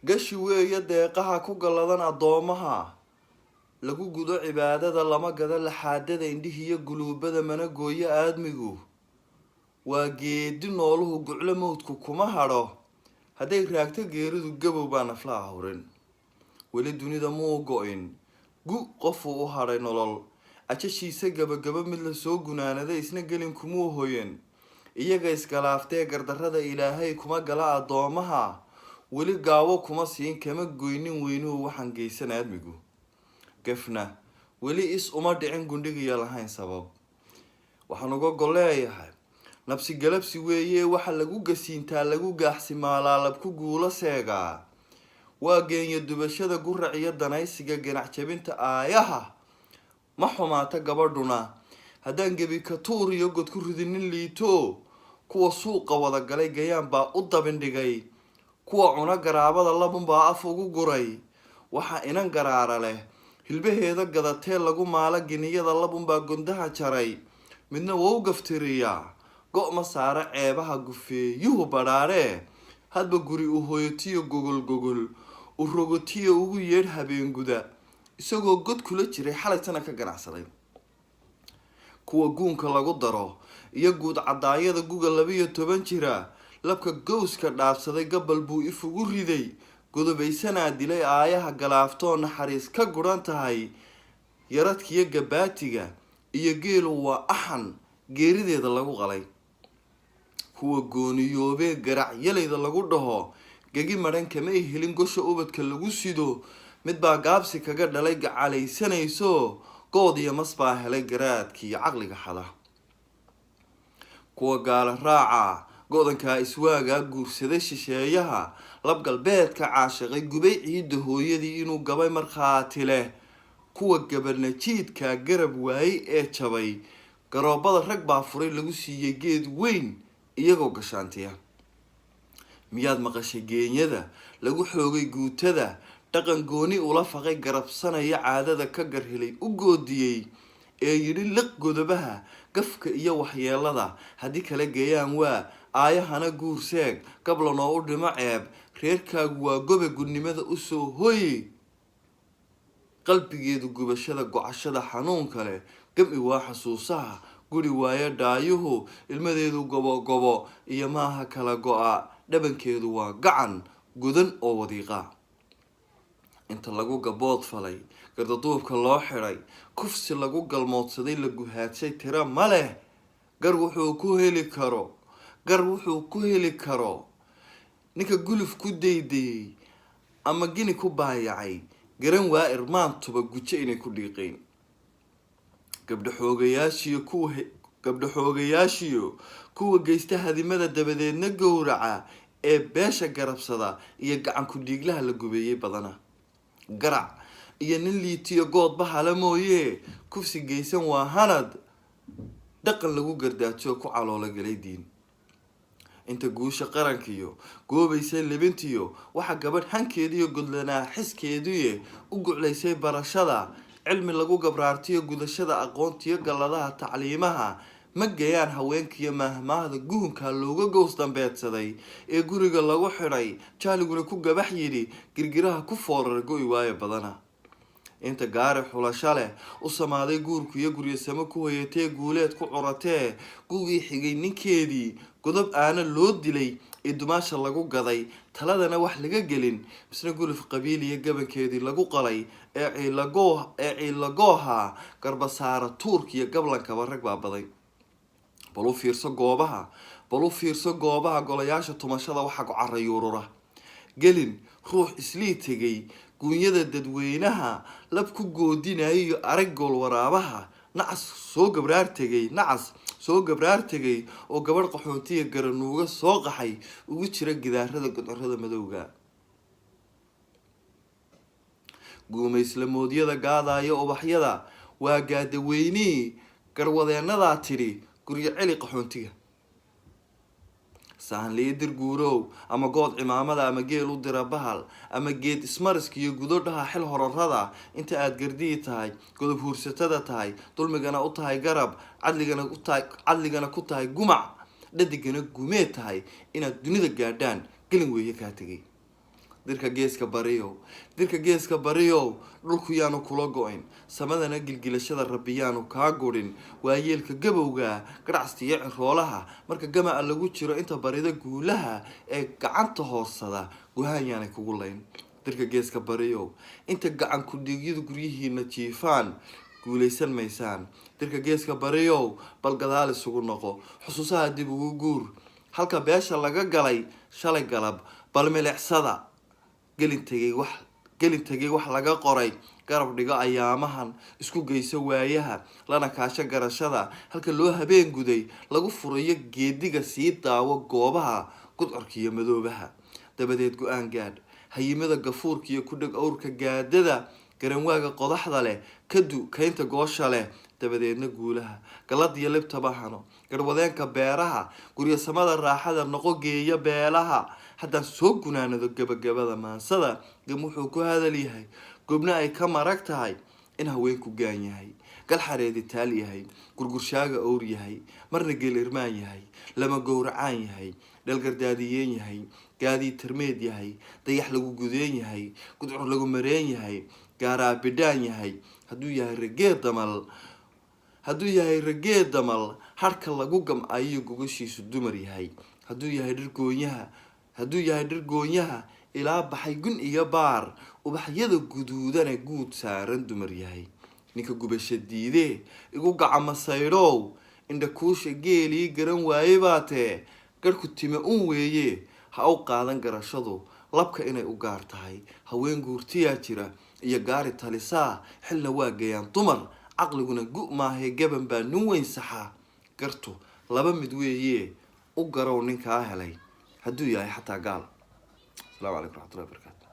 gashi weeye deeqaha ku galladan addoomaha lagu gudo cibaadada lama gada laxaadada indhihiyo guluubada mana gooyo aadmigu waa geedi nooluhu guclo mawdku kuma hadho hadday raagto geeridu gabow baa naflaha horin weli dunida muu go-in gu qofuu u hadhay nolol ajashiisa gabagaba mid la soo gunaanaday isna gelin kumuu hoyan iyaga isgalaaftee gardarrada ilaahay kuma gala addoomaha weli gaawo kuma siin kama goynin weynuhu waxaan geysan aadmigu gafna weli is uma dhicin gundhigiya lahayn sabab waxaan uga golleeyahay nabsi galabsi weeye waxa lagu gasiintaa lagu gaaxsimaalaalab ku guulo seegaa waa geenya dubashada gurac iyo danaysiga ganac jabinta aayaha ma xumaata gabadhuna haddaan gebi ka tuur iyo god ku ridinin liito kuwa suuqa wada galay gayaan baa u dabindhigay kuwa cuna garaabada labunbaa af ugu guray waxa inan garaara leh hilbaheeda gadatee lagu maala giniyada labunbaa gondaha jaray midna wou gaftiriyaa go' ma saara ceebaha gufeeyuhu badhaadhee hadba guri u hoyotiyo gogol u rogotiyo ugu yeedh habeenguda isagoo god kula jiray xalaytana ka ganacsaday kuwa guunka lagu daro iyo guud cadaayada guga 12 jira labka gowska dhaafsaday gabal buu ifugu riday godobaysanaa dilay aayaha galaaftoo naxariis ka guran tahay yaradkiyo gabaatiga iyo geelu waa axan geerideeda lagu qalay kuwa gooniyoobee garac yalayda lagu dhaho gagi madhan kamay helin gosha ubadka lagu sido mid baa gaabsi kaga dhalay gacalaysanayso good iyo mas baa helay garaadkii caqliga xada kuwa gaala raaca go'dankaa iswaagaa guursaday shisheeyaha lab galbeedka caashiqay gubay ciidda hooyadii inuu gabay markhaati leh kuwa gabarnajiidkaa garab waayey ee jabay garoobada rag baa furay lagu siiyey geed weyn iyagoo gashaantiya miyaad maqashay geenyada lagu xoogay guutada dhaqan gooni ula faqay garabsanaya caadada ka garhelay u goodiyey ee yidhi liq godobaha gafka iyo waxyeelada haddii kala geeyaan waa aayahana guurseeg gablanoo u dhimo ceeb reerkaagu waa gobe gudnimada usoo hoy qalbigeedu gubashada gocashada xanuun kale gam-i waa xasuusaha guri waayo dhaayuhu ilmadeedu gobogobo iyo maaha kala go-a dhabankeedu waa gacan gudan oo wadiiqa inta lagu gabood falay gardaduubka loo xidhay kufsi lagu galmoodsaday la guhaadshay tira ma leh gar wuxuu ku heli karo ninka guluf ku daydayey ama gini ku baayacay garan waa irmaantuba gujo inay ku dhiiqeen gabdho xoogayaashiyo kuwa geysta hadimada dabadeedna gowraca ee beesha garabsada iyo gacan ku dhiiglaha la gubeeyey badana garac iyo nin liitiyo goodba hala mooye kufsi geysan waa hanad dhaqan lagu gardaajo ku caloola galay diin inta guusha qarankiyo goobaysay libintiyo waxa gabadh hankeediyo gudlanaa xiskeediye u guclaysay barashada cilmi lagu gabraartiyo gudashada aqoontiyo galladaha tacliimaha ma gayaan haweenkiyo mahmaahda guhunka looga gows dambeedsaday ee guriga lagu xidhay jaaliguna ku gabax yidhi girgiraha ku foorar go-i waayo badana inta gaari xulasho leh u samaaday guurku iyo guryasamo ku hoyatee guuleed ku curatee gugii xigay ninkeedii godob aana loo dilay ee dumaasha lagu gaday taladana wax laga gelin misna guluf qabiiliya gabankeedii lagu qalay ee ciilagooha garbasaara tuurkiyo gablankaba rag baa baday bal u fiirso goobaha golayaasha tumashada waxa ku carayuurura gelin ruux islii tegay guunyada dadweynaha lab ku goodinayo iyo arag gool waraabaha nacas soo gabraar tegay oo gabadh qaxoontiya garanuuga soo qaxay ugu jira gidaarada godcorada madowga guumayslamoodiyada gaadaya ubaxyada waa gaadaweynii garwadeenadaa tidhi guryo celi qaxoontiga sahanliidir guurow ama good cimaamada ama geel u dira bahal ama geed ismariska iyo gudodhaha xil horarada inta aad gardii tahay godob huursatada tahay dulmigana u tahay garab cadligana ku tahay gumac dhadigana gumee tahay inaad dunida gaadhaan gelin weeye kaa tegay dirka geeska bariyow dirka geeska bariyow dhulku yaanu kula go-in samadana gilgilashada rabbi yaanu kaa gurin waayeelka gabowga gadhacsiyo ciroolaha marka gamaca lagu jiro inta barida guulaha ee gacanta hoorsada guhaan yaanay kugu layn dirka geeska bariyow inta gacan ku dhiigyadu guryihiina jiifaan guulaysan maysaan dirka geeska bariyow bal gadaal isugu noqo xusuusaha dib ugu guur halka beesha laga galay shalay galab bal milicsada gelin tagay wax laga qoray garab dhigo ayaamahan isku geyso waayaha lana kaasho garashada halka loo habeen guday lagu furayo geediga sii daawo goobaha gudcorka iyo madoobaha dabadeed go-aan gaadh hayimada gafuurka iyo ku dheg awrka gaadada garanwaaga qodaxda leh kadu kaynta goosha leh dabadeedna guulaha galadiyo libtaba hano garwadeenka beeraha guryo samada raaxada noqo geeya beelaha haddaan soo gunaanado gabagabada maansada gam wuxuu ku hadal yahay gobna ay ka marag tahay in haweenku gaan yahay gal xareedi taal yahay gurgurshaaga owr yahay marna geel irmaan yahay lama gowracaan yahay dhalgardaadiyeen yahay gaadii tarmeed yahay dayax lagu gudeen yahay gudcur lagu mareen yahay gaaraa bidhaan yahay hadduu yahay ragee damal harka lagu gamcayo gogashiisu dumar yahay hadduu yahay dhirgoonyaha ilaa baxay gun iyo baar ubaxyada guduudana guud saaran dumar yahay ninka gubasha diidee igu gacama saydhow indha kuusha geelii garan waaye baatee garhku time weeye ha u qaadan garashadu labka inay u gaar tahay haween guurtiyaa jira iyo gaari talisaa xilna waa gayaan dumar caqliguna gu maahae gaban baa nin weyn saxaa gartu laba mid weeye u garow ninkaa helay hadduu yahay xataa gaal. السلام عليكم ورحمة الله وبركاته.